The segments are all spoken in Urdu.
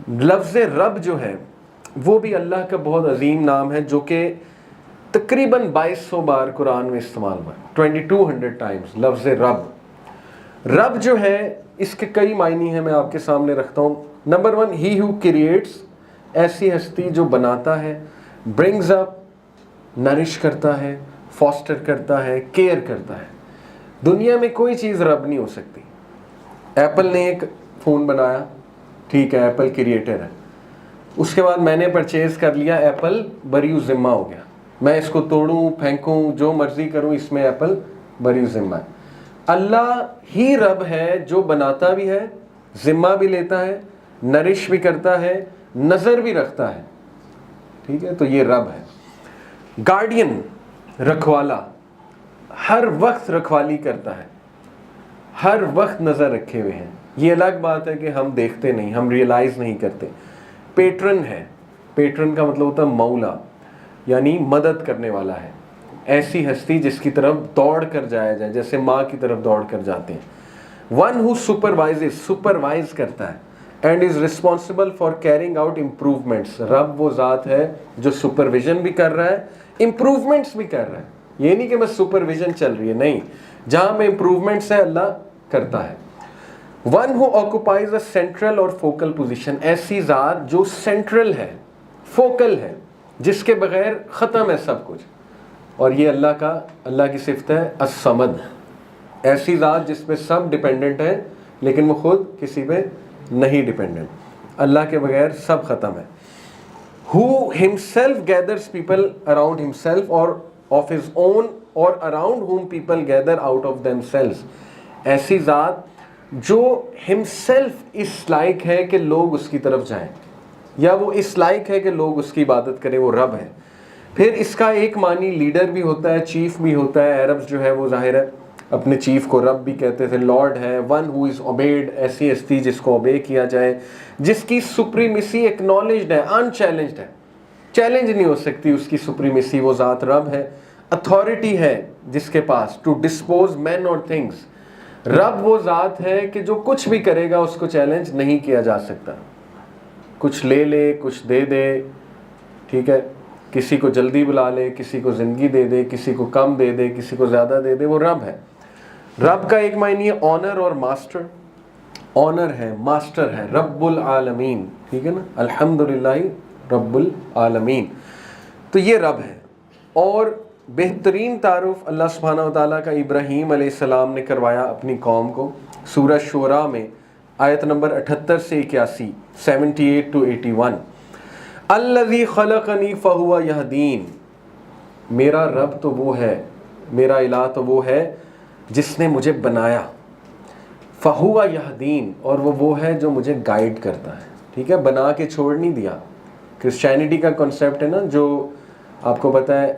لفظ رب جو ہے وہ بھی اللہ کا بہت عظیم نام ہے، جو کہ تقریباً 2200 بار قرآن میں استعمال ہوا ہے، 2200 ٹائمز لفظ رب۔ رب جو ہے اس کے کئی معنی ہیں، میں آپ کے سامنے رکھتا ہوں۔ نمبر 1، ہی ہو کریٹس، ایسی ہستی جو بناتا ہے، برنگز اپ، نرش کرتا ہے، فاسٹر کرتا ہے، کیئر کرتا ہے۔ دنیا میں کوئی چیز رب نہیں ہو سکتی۔ ایپل نے ایک فون بنایا، ٹھیک ہے، ایپل کریٹر ہے، اس کے بعد میں نے پرچیز کر لیا، ایپل بری ذمہ ہو گیا، میں اس کو توڑوں پھینکوں جو مرضی کروں، اس میں ایپل بری ذمہ ہے۔ اللہ ہی رب ہے جو بناتا بھی ہے، ذمہ بھی لیتا ہے، نرش بھی کرتا ہے، نظر بھی رکھتا ہے، ٹھیک ہے، تو یہ رب ہے۔ گارڈین، رکھوالا، ہر وقت رکھوالی کرتا ہے، ہر وقت نظر رکھے ہوئے ہیں۔ یہ الگ بات ہے کہ ہم دیکھتے نہیں، ہم ریئلائز نہیں کرتے۔ پیٹرن ہے، پیٹرن کا مطلب ہوتا ہے مولا، یعنی مدد کرنے والا ہے، ایسی ہستی جس کی طرف دوڑ کر جایا جائے، جیسے ماں کی طرف دوڑ کر جاتے ہیں۔ ون ہو سپروائزز، سپروائز کرتا ہے، and is responsible for carrying out improvements. رب وہ ذات ہے جو سپرویژن بھی کر رہا ہے، امپروومنٹس بھی کر رہا ہے۔ یہ نہیں کہ بس سپرویژن چل رہی ہے، نہیں، جہاں میں امپروومنٹس ہے اللہ کرتا ہے۔ One who occupies a central اور فوکل پوزیشن، ایسی ذات جو سینٹرل ہے، فوکل ہے، جس کے بغیر ختم ہے سب کچھ۔ اور یہ اللہ کی صفت ہے الصمد، ایسی ذات جس پہ سب ڈیپینڈنٹ ہے لیکن وہ خود کسی پہ نہیں ڈیپینڈنٹ، اللہ کے بغیر سب ختم ہے۔ who himself gathers people around himself or of his own or around whom people gather out of themselves، ایسی ذات جو himself اس لائق ہے کہ لوگ اس کی طرف جائیں، یا وہ اس لائق ہے کہ لوگ اس کی عبادت کریں، وہ رب ہے۔ پھر اس کا ایک معنی لیڈر بھی ہوتا ہے، چیف بھی ہوتا ہے۔ عربز جو ہے وہ ظاہر ہے اپنے چیف کو رب بھی کہتے تھے، لارڈ ہے۔ ون ہو از اوبیڈ، ایسی ہستی جس کو اوبے کیا جائے، جس کی سپریمیسی ایکنالجڈ ہے، ان چیلنجڈ ہے، چیلنج نہیں ہو سکتی اس کی سپریمیسی، وہ ذات رب ہے۔ اتھارٹی ہے جس کے پاس، ٹو ڈسپوز مین اور تھنگس۔ رب وہ ذات ہے کہ جو کچھ بھی کرے گا اس کو چیلنج نہیں کیا جا سکتا، کچھ لے لے کچھ دے دے، ٹھیک ہے، کسی کو جلدی بلا لے، کسی کو زندگی دے دے، کسی کو کم دے دے، کسی کو زیادہ دے دے، وہ رب ہے۔ رب کا ایک معنی ہے آنر اور ماسٹر، آنر ہے، ماسٹر ہے، رب العالمین، ٹھیک ہے نا، الحمدللہ رب العالمین، تو یہ رب ہے۔ اور بہترین تعارف اللہ سبحانہ و تعالیٰ کا ابراہیم علیہ السلام نے کروایا اپنی قوم کو سورہ شعراء میں، آیت نمبر 78 سے 81، 78 to 81۔ الذی خلقنی فہو یہدین، میرا رب تو وہ ہے، میرا الہ تو وہ ہے جس نے مجھے بنایا، فہو یہدین، اور وہ ہے جو مجھے گائیڈ کرتا ہے، ٹھیک ہے، بنا کے چھوڑ نہیں دیا۔ کرسچینٹی کا کنسیپٹ ہے نا، جو آپ کو پتہ ہے،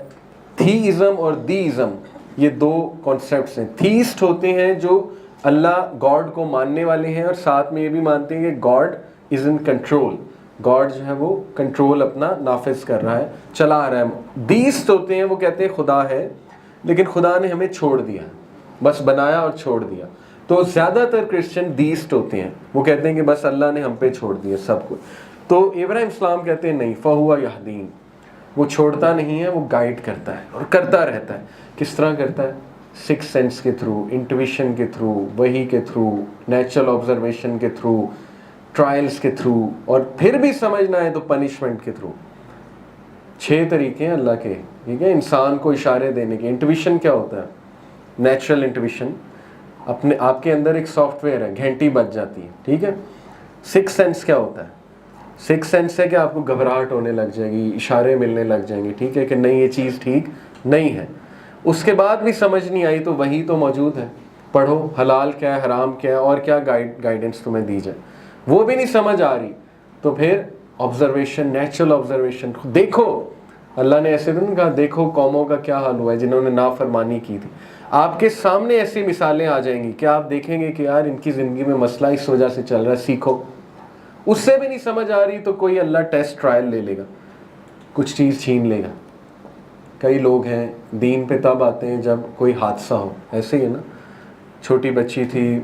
تھیزم اور دیزم، یہ دو کنسیپٹس ہیں۔ تھیسٹ ہوتے ہیں جو اللہ گاڈ کو ماننے والے ہیں اور ساتھ میں یہ بھی مانتے ہیں کہ God is in control, God جو ہے وہ کنٹرول اپنا نافذ کر رہا ہے، چلا رہا ہے۔ دیسٹ ہوتے ہیں، وہ کہتے ہیں خدا ہے لیکن خدا نے ہمیں چھوڑ دیا، بس بنایا اور چھوڑ دیا۔ تو زیادہ تر کرسچن دیسٹ ہوتے ہیں، وہ کہتے ہیں کہ بس اللہ نے ہم پہ چھوڑ دیا سب کچھ۔ تو ابراہیم اسلام کہتے ہیں نہیں، فہو یہدین، وہ چھوڑتا نہیں ہے، وہ گائیڈ کرتا ہے اور کرتا رہتا ہے۔ کس طرح کرتا ہے؟ سکس سینس کے تھرو، انٹویشن کے تھرو، وحی کے تھرو، نیچرل آبزرویشن کے تھرو، ٹرائلز کے تھرو، اور پھر بھی سمجھنا ہے تو پنشمنٹ کے تھرو۔ 6 طریقے ہیں اللہ کے، ٹھیک ہے، انسان کو اشارے دینے کے۔ انٹویشن کیا ہوتا ہے؟ نیچرل انٹویشن، آپ کے اندر ایک سافٹ ویئر ہے، گھنٹی بج جاتی ہے، ٹھیک ہے۔ سکس سینس کیا ہوتا ہے؟ سکس سینس ہے کہ آپ کو گھبراہٹ ہونے لگ جائے گی، اشارے ملنے لگ جائیں گے، ٹھیک ہے، کہ نہیں یہ چیز ٹھیک نہیں ہے۔ اس کے بعد بھی سمجھ نہیں آئی تو وہی تو موجود ہے، پڑھو حلال کیا ہے، حرام کیا ہے، اور کیا گائیڈنس تمہیں دی جائے، وہ بھی نہیں سمجھ آ رہی تو پھر آبزرویشن، نیچرل آبزرویشن، دیکھو۔ اللہ نے ایسے نہیں کہا دیکھو قوموں کا کیا حال ہوا ہے جنہوں نے نافرمانی کی تھی۔ آپ کے سامنے ایسی مثالیں آ جائیں گی کہ آپ دیکھیں گے کہ یار ان کی زندگی میں مسئلہ اس وجہ سے چل رہا ہے، سیکھو۔ اس سے بھی نہیں سمجھ آ رہی تو کوئی اللہ ٹیسٹ ٹرائل لے لے گا، کچھ چیز چھین لے گا۔ کئی لوگ ہیں دین پہ تب آتے ہیں جب کوئی حادثہ ہو، ایسے ہی ہے نا، چھوٹی بچی تھی،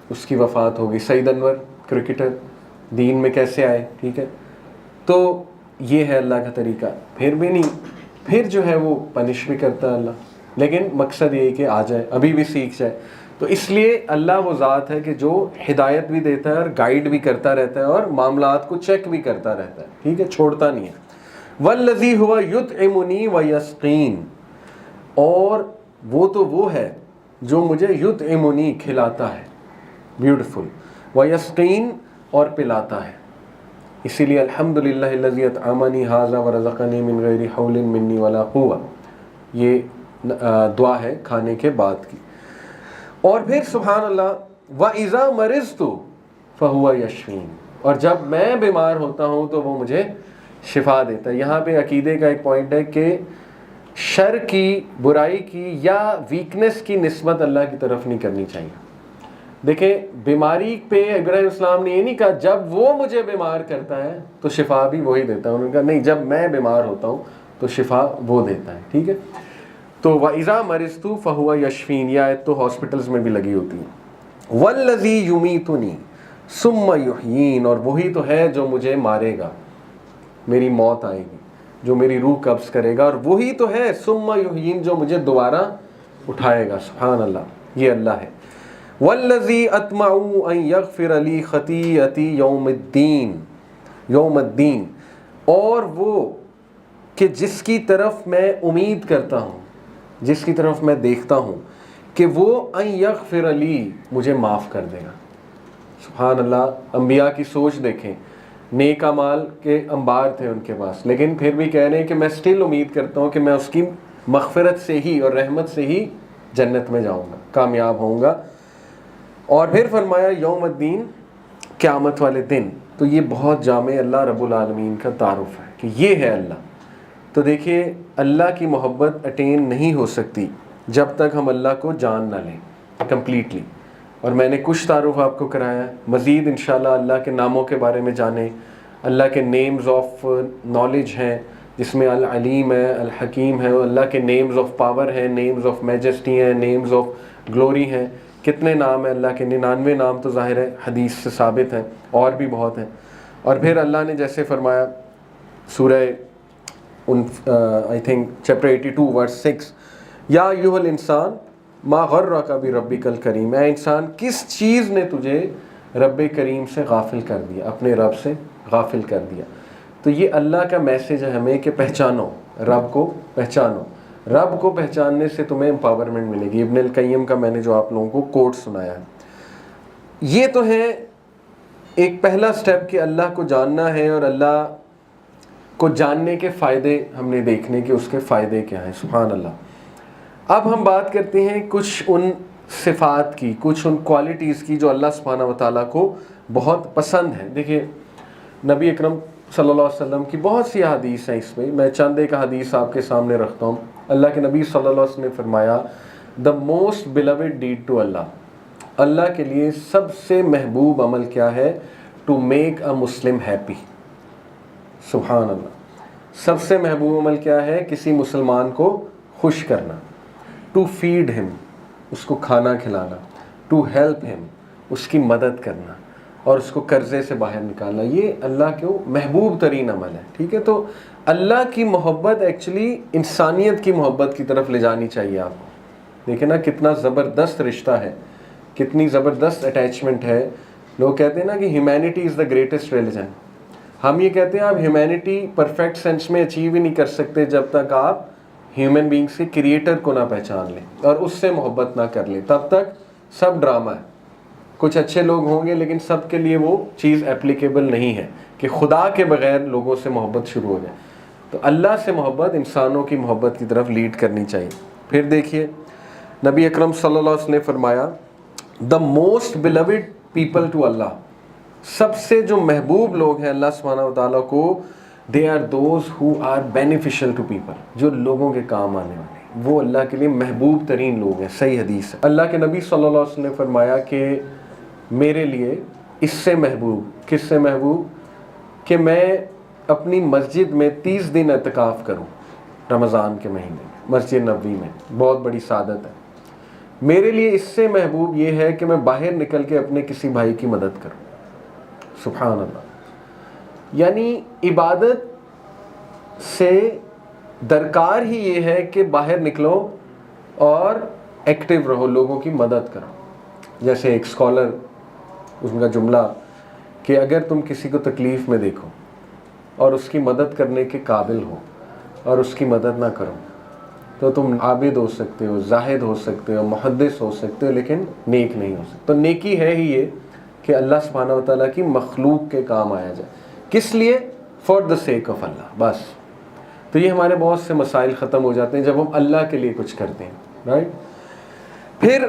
اس کی وفات ہو گئی، سعید انور کرکٹر دین میں کیسے آئے. ٹھیک ہے, تو یہ ہے اللہ کا طریقہ. پھر بھی نہیں, پھر جو ہے وہ پنش بھی کرتا ہے اللہ, لیکن مقصد یہ ہے کہ آ جائے, ابھی بھی سیکھ جائے. تو اس لیے اللہ وہ ذات ہے کہ جو ہدایت بھی دیتا ہے اور گائیڈ بھی کرتا رہتا ہے اور معاملات کو چیک بھی کرتا رہتا ہے. ٹھیک ہے, چھوڑتا نہیں ہے. والذی ہوا یطعمنی ویسقین, اور وہ ہے جو مجھے یطعمنی کھلاتا ہے, بیوٹیفل, ویسقین اور پلاتا ہے. اسی لیے الحمدللہ الذی اطعمنی ھذا ورزقنی من غیر حول منی ولا قوہ, یہ دعا ہے کھانے کے بعد کی. اور پھر سبحان اللہ, وَإِذَا مَرِضْتُ فَهُوَ يَشْفِينِ, اور جب میں بیمار ہوتا ہوں تو وہ مجھے شفا دیتا ہے. یہاں پہ عقیدے کا ایک پوائنٹ ہے کہ شر کی, برائی کی یا ویکنس کی نسبت اللہ کی طرف نہیں کرنی چاہیے. دیکھیں بیماری پہ ابراہیم السلام نے یہ نہیں کہا جب وہ مجھے بیمار کرتا ہے تو شفا بھی وہی دیتا ہے. انہوں نے کہا نہیں, جب میں بیمار ہوتا ہوں تو شفا وہ دیتا ہے. ٹھیک ہے, تو وَإِذَا مَرِضْتُ فَهُوَ يَشْفِينِ, یہ آیت تو ہاسپٹلز میں بھی لگی ہوتی ہے. وَالَّذِي يُمِيتُنِي ثُمَّ يُحْيِينِ, اور وہی تو ہے جو مجھے مارے گا, میری موت آئے گی, جو میری روح قبض کرے گا, اور وہی تو ہے ثُمَّ يُحْيِينِ جو مجھے دوبارہ اٹھائے گا. سبحان اللہ, یہ اللہ ہے. وَالَّذِي أَطْمَعُ أَن يَغْفِرَ لِي خَطِيئَتِي یوم الدین, اور وہ کہ جس کی طرف میں امید کرتا ہوں, جس کی طرف میں دیکھتا ہوں کہ وہ ان یغفر لی, مجھے معاف کر دے گا. سبحان اللہ, انبیاء کی سوچ دیکھیں, نیک اعمال کے انبار تھے ان کے پاس, لیکن پھر بھی کہہ رہے ہیں کہ میں سٹل امید کرتا ہوں کہ میں اس کی مغفرت سے ہی اور رحمت سے ہی جنت میں جاؤں گا, کامیاب ہوں گا. اور پھر فرمایا یوم الدین, قیامت والے دن. تو یہ بہت جامع اللہ رب العالمین کا تعارف ہے کہ یہ ہے اللہ. تو دیکھیے اللہ کی محبت اٹین نہیں ہو سکتی جب تک ہم اللہ کو جان نہ لیں کمپلیٹلی. اور میں نے کچھ تعارف آپ کو کرایا, مزید انشاءاللہ اللہ کے ناموں کے بارے میں جانیں. اللہ کے نیمز آف نالج ہیں جس میں العلیم ہے, الحکیم ہے. اللہ کے نیمز آف پاور ہیں, نیمز آف میجسٹی ہیں, نیمز آف گلوری ہیں. کتنے نام ہیں اللہ کے؟ 99 نام تو ظاہر ہے حدیث سے ثابت ہیں, اور بھی بہت ہیں. اور پھر اللہ نے جیسے فرمایا سورہ I think chapter 82 verse 6, یا ایھا الانسان ما غرک بربک الکریم, اے انسان کس چیز نے تجھے رب کریم سے غافل کر دیا, اپنے رب سے غافل کر دیا. تو یہ اللہ کا میسج ہے ہمیں کہ پہچانو, رب کو پہچانو. رب کو پہچاننے سے تمہیں امپاورمنٹ ملے گی. ابن القیم کا میں نے جو آپ لوگوں کو کوٹ سنایا ہے, یہ تو ہے ایک پہلا سٹیپ کہ اللہ کو جاننا ہے, اور اللہ کو جاننے کے فائدے ہم نے دیکھنے کہ اس کے فائدے کیا ہیں. سبحان اللہ. اب ہم بات کرتے ہیں کچھ ان صفات کی, کچھ ان کوالٹیز کی جو اللہ سبحانہ و تعالیٰ کو بہت پسند ہے. دیکھیے نبی اکرم صلی اللہ علیہ وسلم کی بہت سی حدیث ہیں, اس میں میں چند ایک حدیث آپ کے سامنے رکھتا ہوں. اللہ کے نبی صلی اللہ علیہ وسلم نے فرمایا, the most beloved deed to Allah, Allah کے لیے سب سے محبوب عمل کیا ہے؟ To make a Muslim happy. سبحان اللہ. سب سے محبوب عمل کیا ہے؟ کسی مسلمان کو خوش کرنا. ٹو فیڈ ہم, اس کو کھانا کھلانا. ٹو ہیلپ ہم, اس کی مدد کرنا, اور اس کو قرضے سے باہر نکالنا. یہ اللہ کے محبوب ترین عمل ہے. ٹھیک ہے, تو اللہ کی محبت ایکچولی انسانیت کی محبت کی طرف لے جانی چاہیے آپ کو. دیکھیں نا کتنا زبردست رشتہ ہے, کتنی زبردست اٹیچمنٹ ہے. لوگ کہتے ہیں نا کہ humanity is the greatest religion. ہم یہ کہتے ہیں آپ ہیومینٹی پرفیکٹ سینس میں اچیو ہی نہیں کر سکتے جب تک آپ ہیومن بینگس کے کریٹر کو نہ پہچان لیں اور اس سے محبت نہ کر لیں. تب تک سب ڈرامہ ہے. کچھ اچھے لوگ ہوں گے لیکن سب کے لیے وہ چیز اپلیکیبل نہیں ہے کہ خدا کے بغیر لوگوں سے محبت شروع ہو جائے. تو اللہ سے محبت انسانوں کی محبت کی طرف لیڈ کرنی چاہیے. پھر دیکھیے نبی اکرم صلی اللہ علیہ وسلم نے فرمایا, the most beloved people to Allah, سب سے جو محبوب لوگ ہیں اللہ سبحانہ و تعالیٰ کو, they are those who are beneficial to people, جو لوگوں کے کام آنے والے ہیں, وہ اللہ کے لیے محبوب ترین لوگ ہیں. صحیح حدیث ہے. اللہ کے نبی صلی اللہ علیہ وسلم نے فرمایا کہ میرے لیے اس سے محبوب, کس سے محبوب؟ کہ میں اپنی مسجد میں 30 دن اعتکاف کروں رمضان کے مہینے میں, مسجد نبوی میں. بہت بڑی سعادت ہے. میرے لیے اس سے محبوب یہ ہے کہ میں باہر نکل کے اپنے کسی بھائی کی مدد کروں. سبحان اللہ. یعنی عبادت سے درکار ہی یہ ہے کہ باہر نکلو اور ایکٹیو رہو، لوگوں کی مدد کرو. جیسے ایک اسکالر اس کا جملہ کہ اگر تم کسی کو تکلیف میں دیکھو اور اس کی مدد کرنے کے قابل ہو اور اس کی مدد نہ کرو تو تم عابد ہو سکتے ہو، زاہد ہو سکتے ہو، محدث ہو سکتے ہو، لیکن نیک نہیں ہو سکتے. تو نیکی ہے ہی یہ کہ اللہ سبحانہ وتعالیٰ کی مخلوق کے کام آیا جائے. کس لیے؟ فار دا سیک آف اللہ، بس. تو یہ ہمارے بہت سے مسائل ختم ہو جاتے ہیں جب ہم اللہ کے لیے کچھ کرتے ہیں، رائٹ. پھر